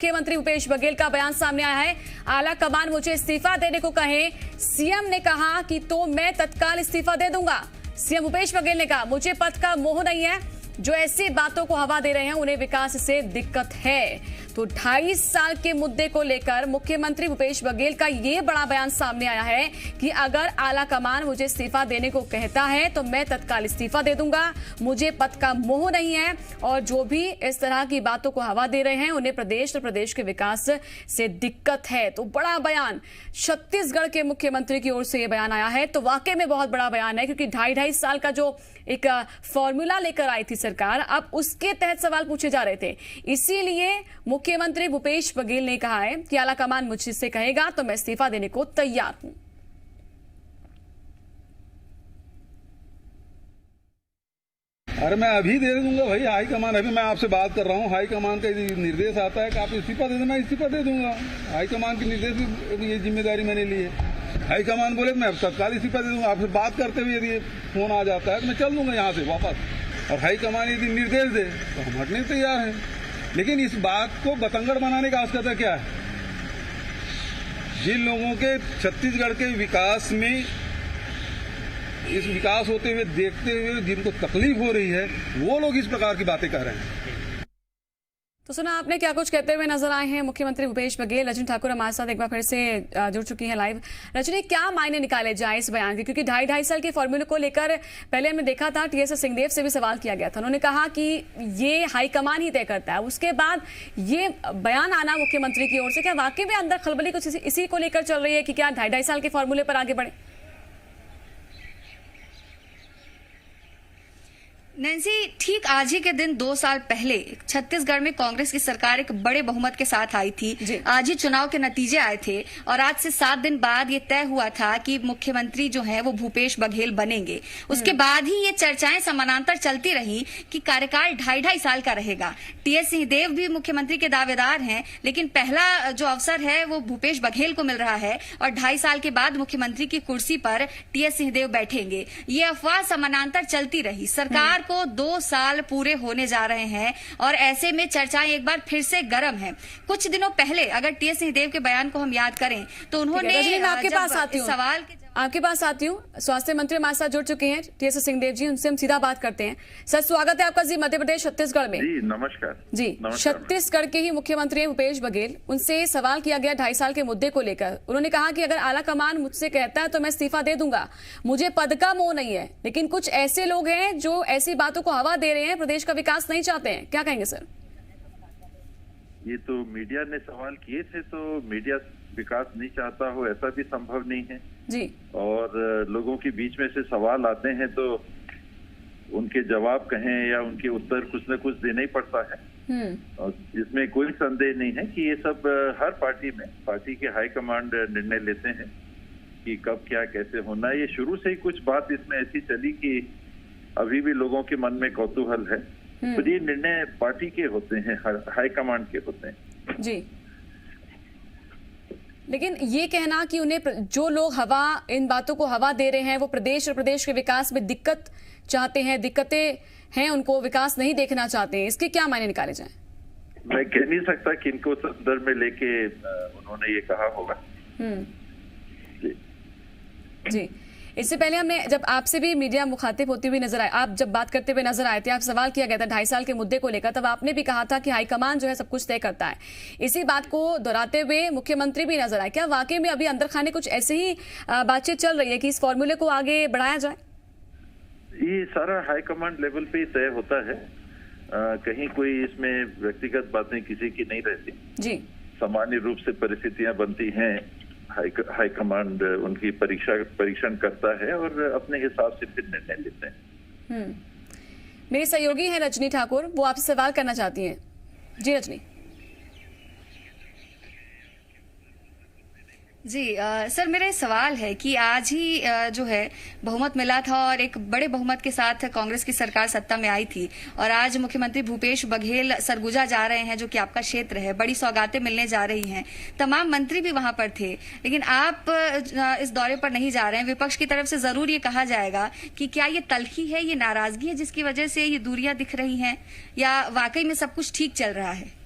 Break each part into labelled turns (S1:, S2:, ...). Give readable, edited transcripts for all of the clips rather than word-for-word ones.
S1: मुख्यमंत्री भूपेश बघेल का बयान सामने आया है। आला कमान मुझे इस्तीफा देने को कहे, सीएम ने कहा कि तो मैं तत्काल इस्तीफा दे दूंगा। सीएम भूपेश बघेल ने कहा मुझे पद का मोह नहीं है, जो ऐसी बातों को हवा दे रहे हैं उन्हें विकास से दिक्कत है। तो 2.5 साल के मुद्दे को लेकर मुख्यमंत्री भूपेश बघेल का ये बड़ा बयान सामने आया है कि अगर आला कमान मुझे इस्तीफा देने को कहता है तो मैं तत्काल इस्तीफा दे दूंगा, मुझे पद का मोह नहीं है। और जो भी इस तरह की बातों को हवा दे रहे हैं उन्हें प्रदेश और प्रदेश के विकास से दिक्कत है। तो बड़ा बयान छत्तीसगढ़ के मुख्यमंत्री की ओर से यह बयान आया है। तो वाकई में बहुत बड़ा बयान है, क्योंकि 2.5 साल का जो एक फॉर्मूला लेकर आई थी सरकार, अब उसके तहत सवाल पूछे जा रहे थे। इसीलिए मुख्यमंत्री भूपेश बघेल ने कहा है कि आला कमान मुझसे कहेगा तो मैं इस्तीफा देने को तैयार हूं।
S2: अरे मैं अभी दे दूंगा भाई, हाई कमान, अभी मैं आपसे बात कर रहा हूँ, हाई कमान का निर्देश आता है कि आप इस्तीफा दे दें, मैं इस्तीफा दे दूंगा। हाई कमान की निर्देश की ये जिम्मेदारी मैंने ली है। हाई कमान बोले तो मैं तत्काल इस्तीफा दे दूंगा। आपसे बात करते हुए यदि फोन आ जाता है तो मैं चल दूंगा यहाँ से वापस। और हाई कमान यदि निर्देश दे तो हम हटने तैयार हैं। लेकिन इस बात को बतंगड़ बनाने का आवश्यकता क्या है? जिन लोगों के छत्तीसगढ़ के विकास में, इस विकास होते हुए देखते हुए जिनको तकलीफ हो रही है, वो लोग इस प्रकार की बातें कह रहे हैं।
S1: तो सुना आपने क्या कुछ कहते हुए नजर आए हैं मुख्यमंत्री भूपेश बघेल। रजनी ठाकुर हमारे साथ एक बार फिर से जुड़ चुकी हैं लाइव। रजनी, क्या मायने निकाले जाए इस बयान के? क्योंकि 2.5 साल के फॉर्मूले को लेकर पहले हमने देखा था, टीएस सिंहदेव से भी सवाल किया गया था। उन्होंने कहा कि ये हाईकमान ही तय करता है। उसके बाद ये बयान आना मुख्यमंत्री की ओर से, क्या वाकई में अंदर खलबली कुछ इसी को लेकर चल रही है कि क्या 2.5 साल के फॉर्मूले पर आगे बढ़े?
S3: नैन्सी, ठीक आज ही के दिन 2 साल पहले छत्तीसगढ़ में कांग्रेस की सरकार एक बड़े बहुमत के साथ आई थी। आज ही चुनाव के नतीजे आए थे और आज से 7 दिन बाद ये तय हुआ था कि मुख्यमंत्री जो है वो भूपेश बघेल बनेंगे। उसके बाद ही ये चर्चाएं समानांतर चलती रही कि कार्यकाल 2.5 साल का रहेगा। टीएस सिंहदेव भी मुख्यमंत्री के दावेदार हैं, लेकिन पहला जो अवसर है वो भूपेश बघेल को मिल रहा है और 2.5 साल के बाद मुख्यमंत्री की कुर्सी पर टीएस सिंहदेव बैठेंगे। ये अफवाह समानांतर चलती रही। सरकार को 2 साल पूरे होने जा रहे हैं और ऐसे में चर्चाएं एक बार फिर से गर्म है। कुछ दिनों पहले अगर टीएस सिंहदेव के बयान को हम याद करें तो उन्होंने
S1: आपके पास आती हूँ स्वास्थ्य मंत्री हमारे साथ जुड़ चुके हैं टीएस सिंहदेव जी, उनसे हम सीधा बात करते हैं। सर, स्वागत है आपका जी मध्य प्रदेश छत्तीसगढ़ में।
S4: जी नमस्कार जी।
S1: छत्तीसगढ़ के ही मुख्यमंत्री भूपेश बघेल, उनसे सवाल किया गया 2.5 साल के मुद्दे को लेकर। उन्होंने कहा कि अगर आला कमान मुझसे कहता है तो मैं इस्तीफा दे दूंगा, मुझे पद का मोह नहीं है। लेकिन कुछ ऐसे लोग हैं जो ऐसी बातों को हवा दे रहे हैं, प्रदेश का विकास नहीं चाहते हैं। क्या कहेंगे सर?
S4: ये तो मीडिया ने सवाल किए थे, तो मीडिया विकास नहीं चाहता हो ऐसा भी संभव नहीं है
S1: जी।
S4: और लोगों के बीच में से सवाल आते हैं तो उनके जवाब कहें या उनके उत्तर कुछ न कुछ देना ही पड़ता है। और इसमें कोई संदेह नहीं है कि ये सब हर पार्टी में पार्टी के हाई कमांड निर्णय लेते हैं कि कब क्या कैसे होना है। ये शुरू से ही कुछ बात इसमें ऐसी चली कि अभी भी लोगों के मन में कौतूहल है, तो ये निर्णय पार्टी के होते हैं, हाई कमांड के होते हैं
S1: जी। लेकिन ये कहना कि उन्हें जो लोग इन बातों को हवा दे रहे हैं वो प्रदेश और प्रदेश के विकास में दिक्कत चाहते हैं, दिक्कतें हैं, उनको विकास नहीं देखना चाहते हैं, इसके क्या मायने निकाले जाएं?
S4: मैं कह नहीं सकता कि इनको संदर्भ में लेके उन्होंने ये कहा होगा
S1: जी। इससे पहले हमने जब आपसे भी मीडिया मुखातिब होती हुई नजर आए, आप जब बात करते हुए नजर आए थे, आप सवाल किया गया था 2.5 साल के मुद्दे को लेकर, तब आपने भी कहा था कि हाईकमान जो है सब कुछ तय करता है। इसी बात को दोहराते हुए मुख्यमंत्री भी नजर आए। क्या वाकई में अभी अंदर खाने कुछ ऐसे ही बातचीत चल रही है कि इस फॉर्मूले को आगे बढ़ाया जाए?
S4: ये सारा हाईकमांड लेवल पे तय होता है। कहीं कोई इसमें व्यक्तिगत बातें किसी की नहीं रहती
S1: जी।
S4: सामान्य रूप से परिस्थितियां बनती हैं, हाई कमांड उनकी परीक्षण करता है और अपने हिसाब से फिर निर्णय लेते हैं।
S1: मेरी सहयोगी हैं रजनी ठाकुर, वो आपसे सवाल करना चाहती हैं। जी रजनी।
S3: जी सर, मेरा सवाल है कि आज ही जो है बहुमत मिला था और एक बड़े बहुमत के साथ कांग्रेस की सरकार सत्ता में आई थी और आज मुख्यमंत्री भूपेश बघेल सरगुजा जा रहे हैं, जो कि आपका क्षेत्र है। बड़ी सौगातें मिलने जा रही हैं, तमाम मंत्री भी वहां पर थे, लेकिन आप इस दौरे पर नहीं जा रहे हैं। विपक्ष की तरफ से जरूर ये कहा जाएगा कि क्या ये तलखी है, ये नाराजगी है जिसकी वजह से ये दूरियां दिख रही हैं, या वाकई में सब कुछ ठीक चल रहा है?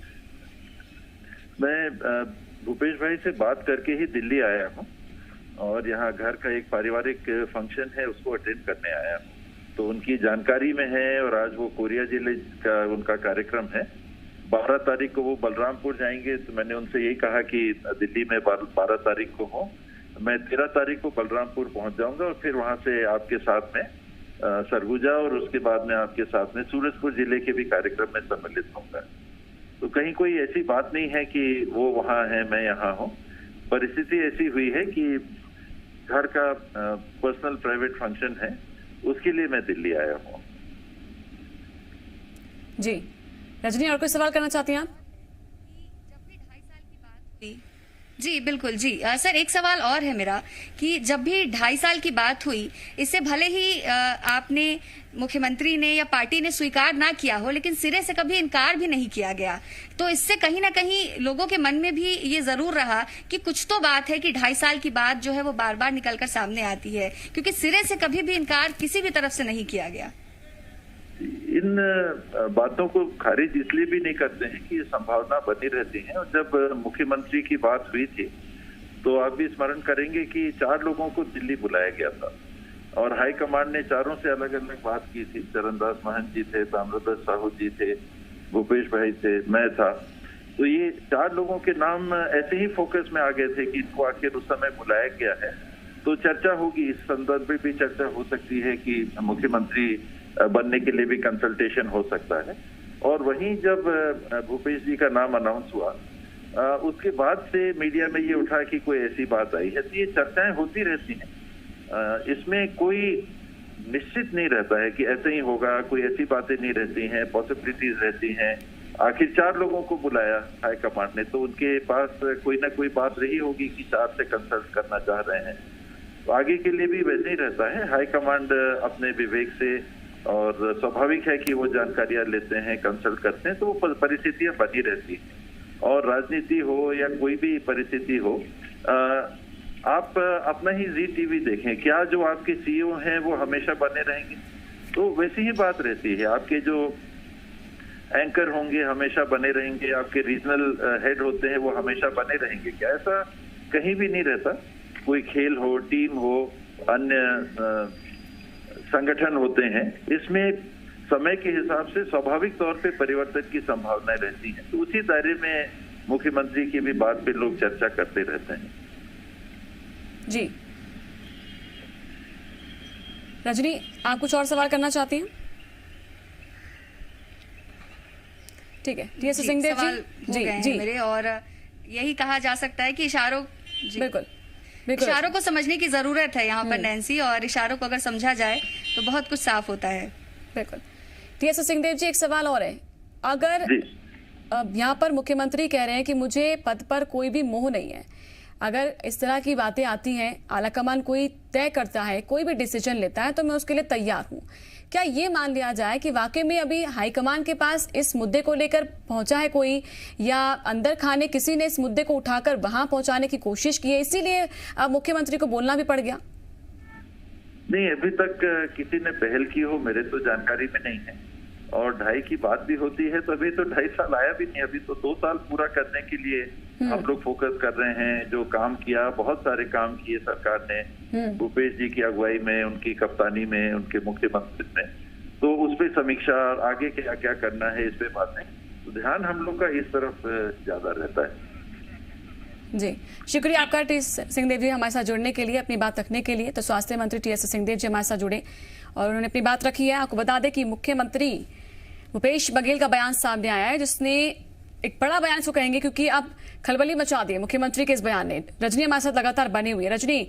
S4: मैं भूपेश भाई से बात करके ही दिल्ली आया हूँ और यहाँ घर का एक पारिवारिक फंक्शन है, उसको अटेंड करने आया हूँ। तो उनकी जानकारी में है और आज वो कोरिया जिले का उनका कार्यक्रम है। 12 तारीख को वो बलरामपुर जाएंगे, तो मैंने उनसे यही कहा कि दिल्ली में 12 तारीख को हूँ, मैं 13 तारीख को बलरामपुर पहुंच जाऊंगा और फिर वहां से आपके साथ में सरगुजा और उसके बाद में आपके साथ में सूरजपुर जिले के भी कार्यक्रम में सम्मिलित होऊंगा। तो कहीं कोई ऐसी बात नहीं है कि वो वहां है मैं यहाँ हूँ। परिस्थिति ऐसी हुई है कि घर का पर्सनल प्राइवेट फंक्शन है, उसके लिए मैं दिल्ली आया हूँ।
S1: जी रजनी, और कोई सवाल करना चाहती हैं आप?
S3: जी बिल्कुल जी सर, एक सवाल और है मेरा कि जब भी 2.5 साल की बात हुई, इससे भले ही आपने, मुख्यमंत्री ने या पार्टी ने स्वीकार ना किया हो, लेकिन सिरे से कभी इनकार भी नहीं किया गया। तो इससे कहीं ना कहीं लोगों के मन में भी ये जरूर रहा कि कुछ तो बात है कि 2.5 साल की बात जो है वो बार बार निकलकर सामने आती है, क्योंकि सिरे से कभी भी इनकार किसी भी तरफ से नहीं किया गया।
S4: इन बातों को खारिज इसलिए भी नहीं करते हैं कि ये संभावना बनी रहती है। और जब मुख्यमंत्री की बात हुई थी तो आप भी स्मरण करेंगे कि 4 लोगों को दिल्ली बुलाया गया था और हाईकमांड ने चारों से अलग अलग बात की थी। चरणदास महंत जी थे, ताम्रध्वज साहू जी थे, भूपेश भाई थे, मैं था। तो ये 4 लोगों के नाम ऐसे ही फोकस में आ गए थे कि इनको आखिर उस समय बुलाया गया है। तो चर्चा होगी, इस संदर्भ में भी चर्चा हो सकती है कि मुख्यमंत्री बनने के लिए भी कंसल्टेशन हो सकता है। और वहीं जब भूपेश जी का नाम अनाउंस हुआ, उसके बाद से मीडिया में ये उठा कि कोई ऐसी बात आई है। तो ये चर्चाएं होती रहती हैं, इसमें कोई निश्चित नहीं रहता है कि ऐसे ही होगा, कोई ऐसी बातें नहीं रहती हैं, पॉसिबिलिटीज रहती हैं। आखिर 4 लोगों को बुलाया हाईकमांड ने, तो उनके पास कोई ना कोई बात रही होगी कि 4 से कंसल्ट करना चाह रहे हैं। तो आगे के लिए भी वैसे ही रहता है, हाईकमांड अपने विवेक से, और स्वाभाविक है कि वो जानकारियां लेते हैं, कंसल्ट करते हैं, तो वो परिस्थितियां बनी रहती हैं। और राजनीति हो या कोई भी परिस्थिति हो, आप अपना ही जी टीवी देखें, क्या जो आपके सीईओ हैं वो हमेशा बने रहेंगे? तो वैसी ही बात रहती है। आपके जो एंकर होंगे हमेशा बने रहेंगे, आपके रीजनल हेड होते हैं वो हमेशा बने रहेंगे क्या? ऐसा कहीं भी नहीं रहता। कोई खेल हो, टीम हो, अन्य संगठन होते हैं, इसमें समय के हिसाब से स्वाभाविक तौर पे परिवर्तन की संभावनाएं रहती हैं। तो उसी दायरे में मुख्यमंत्री की भी बात पे लोग चर्चा करते रहते हैं।
S1: जी रजनी, आप कुछ और सवाल करना चाहती हैं? ठीक है, टीएस सिंहदेव जी जी
S3: मेरे, और यही कहा जा सकता है कि इशारों,
S1: बिल्कुल
S3: इशारों को समझने की जरूरत है यहाँ पर नैन्सी, और इशारों को अगर समझा जाए तो बहुत कुछ साफ होता है।
S1: बिल्कुल। टीएस सिंहदेव जी, एक सवाल और है। अगर यहाँ पर मुख्यमंत्री कह रहे हैं कि मुझे पद पर कोई भी मोह नहीं है, अगर इस तरह की बातें आती हैं, आलाकमान कोई तय करता है, कोई भी डिसीजन लेता है, तो मैं उसके लिए तैयार हूँ, क्या ये मान लिया जाए कि वाकई में अभी हाईकमान के पास इस मुद्दे को लेकर पहुंचा है कोई, या अंदर खाने किसी ने इस मुद्दे को उठाकर वहां पहुंचाने की कोशिश की है, इसीलिए अब मुख्यमंत्री को बोलना भी पड़ गया?
S4: नहीं, अभी तक किसी ने पहल की हो मेरे तो जानकारी में नहीं है। और 2.5 की बात भी होती है तो अभी तो 2.5 साल आया भी नहीं, अभी तो 2 साल पूरा करने के लिए हम लोग फोकस कर रहे हैं। जो काम किया, बहुत सारे काम किए सरकार ने, भूपेश जी की अगुवाई में, उनकी कप्तानी में, उनके मुख्यमंत्री में, तो उस पर समीक्षा, आगे क्या क्या करना है इस पे बातें, तो ध्यान हम लोग का इस तरफ ज्यादा रहता है।
S1: जी शुक्रिया आपका टीएस सिंहदेव जी हमारे साथ जुड़ने के लिए, अपनी बात रखने के लिए। तो स्वास्थ्य मंत्री टीएस सिंहदेव जी हमारे साथ जुड़े और उन्होंने अपनी बात रखी है। आपको बता दें कि मुख्यमंत्री भूपेश बघेल का बयान सामने आया है, जिसने एक बड़ा बयान इसको कहेंगे क्योंकि अब खलबली मचा दी है मुख्यमंत्री के इस बयान ने। रजनी हमारे साथ लगातार बनी हुई है। रजनी,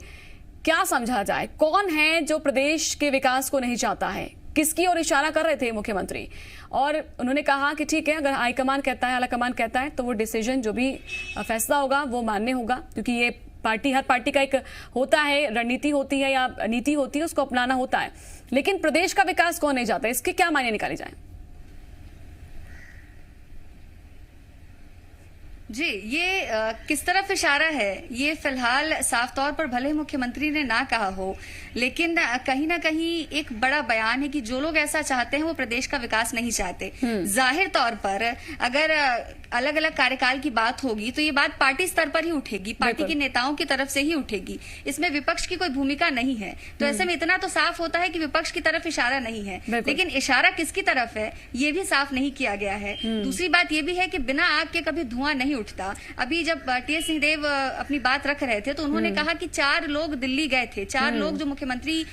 S1: क्या समझा जाए, कौन है जो प्रदेश के विकास को नहीं चाहता है? किसकी ओर इशारा कर रहे थे मुख्यमंत्री? और उन्होंने कहा कि ठीक है, अगर हाईकमान कहता है, आलाकमान कहता है, तो वो डिसीजन, जो भी फैसला होगा वो मान्य होगा, क्योंकि ये पार्टी, हर पार्टी का एक होता है, रणनीति होती है या नीति होती है, उसको अपनाना होता है। लेकिन प्रदेश का विकास कौन नहीं चाहता, इसके क्या मायने निकाले जाए?
S3: जी, ये किस तरफ इशारा है, ये फिलहाल साफ तौर पर भले मुख्यमंत्री ने ना कहा हो, लेकिन कहीं ना कहीं एक बड़ा बयान है कि जो लोग ऐसा चाहते हैं वो प्रदेश का विकास नहीं चाहते। जाहिर तौर पर अगर अलग अलग कार्यकाल की बात होगी तो ये बात पार्टी स्तर पर ही उठेगी, पार्टी के नेताओं की तरफ से ही उठेगी। इसमें विपक्ष की कोई भूमिका नहीं है। तो ऐसे में इतना तो साफ होता है कि विपक्ष की तरफ इशारा नहीं है, लेकिन इशारा किसकी तरफ है ये भी साफ नहीं किया गया है। दूसरी बात ये भी है कि बिना आग के कभी धुआं नहीं उठता। अभी जब टी.एस. सिंहदेव अपनी बात रख रहे थे तो उन्होंने कहा कि 4 लोग दिल्ली गए थे, 4 लोग जो मुख्यमंत्री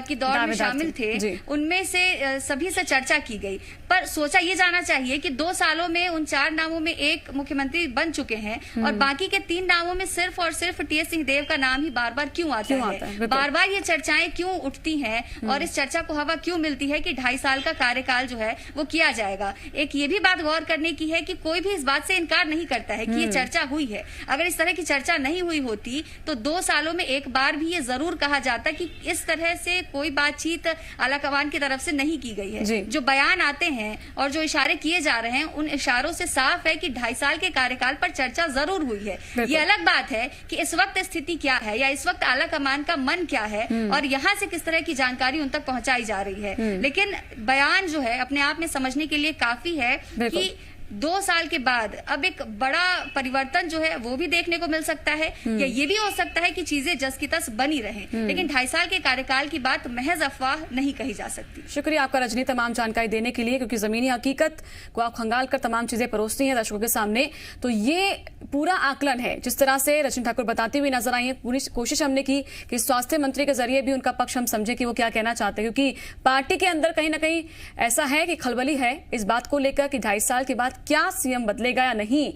S3: की दौड़ में शामिल थे, उनमें से सभी से चर्चा की गई। पर सोचा ये जाना चाहिए कि 2 सालों में उन 4 नामों में एक मुख्यमंत्री बन चुके हैं और बाकी के 3 नामों में सिर्फ और सिर्फ टी.एस. सिंहदेव का नाम ही बार बार क्यों आता है, बार बार ये चर्चाएं क्यों उठती हैं और इस चर्चा को हवा क्यों मिलती है कि 2.5 साल का कार्यकाल जो है वो किया जाएगा। एक ये भी बात गौर करने की है कि कोई भी इस बात से इनकार नहीं करता है कि ये चर्चा हुई है। अगर इस तरह की चर्चा नहीं हुई होती तो 2 सालों में एक बार भी ये जरूर कहा जाता कि इस तरह से कोई बातचीत आलाकमान की तरफ से नहीं की गई है। जो बयान आते हैं और जो इशारे किए जा रहे हैं उन इशारों से साफ है कि 2.5 साल के कार्यकाल पर चर्चा जरूर हुई है। ये अलग बात है कि इस वक्त स्थिति क्या है या इस वक्त आलाकमान का मन क्या है और यहाँ से किस तरह की जानकारी उन तक पहुंचाई जा रही है। लेकिन बयान जो है अपने आप में समझने के लिए काफी है कि 2 साल के बाद अब एक बड़ा परिवर्तन जो है वो भी देखने को मिल सकता है या ये भी हो सकता है कि चीजें जस की तस बनी रहें, लेकिन 2.5 साल के कार्यकाल की बात महज अफवाह नहीं कही जा सकती।
S1: शुक्रिया आपका रजनी तमाम जानकारी देने के लिए, क्योंकि जमीनी हकीकत को आप खंगाल कर तमाम चीजें परोसती हैं दर्शकों के सामने। तो ये पूरा आकलन है जिस तरह से रजनी ठाकुर बताती हुई नजर आई है। पूरी कोशिश हमने की कि स्वास्थ्य मंत्री के जरिए भी उनका पक्ष हम समझे कि वो क्या कहना चाहते हैं, क्योंकि पार्टी के अंदर कहीं ना कहीं ऐसा है कि खलबली है इस बात को लेकर कि 2.5 साल के बाद क्या सीएम बदलेगा या नहीं।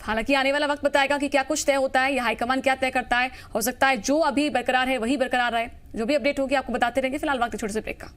S1: हालांकि आने वाला वक्त बताएगा कि क्या कुछ तय होता है या हाईकमान क्या तय करता है। हो सकता है जो अभी बरकरार है वही बरकरार रहे। जो भी अपडेट होगी आपको बताते रहेंगे। फिलहाल वक्त छोटे से ब्रेक का।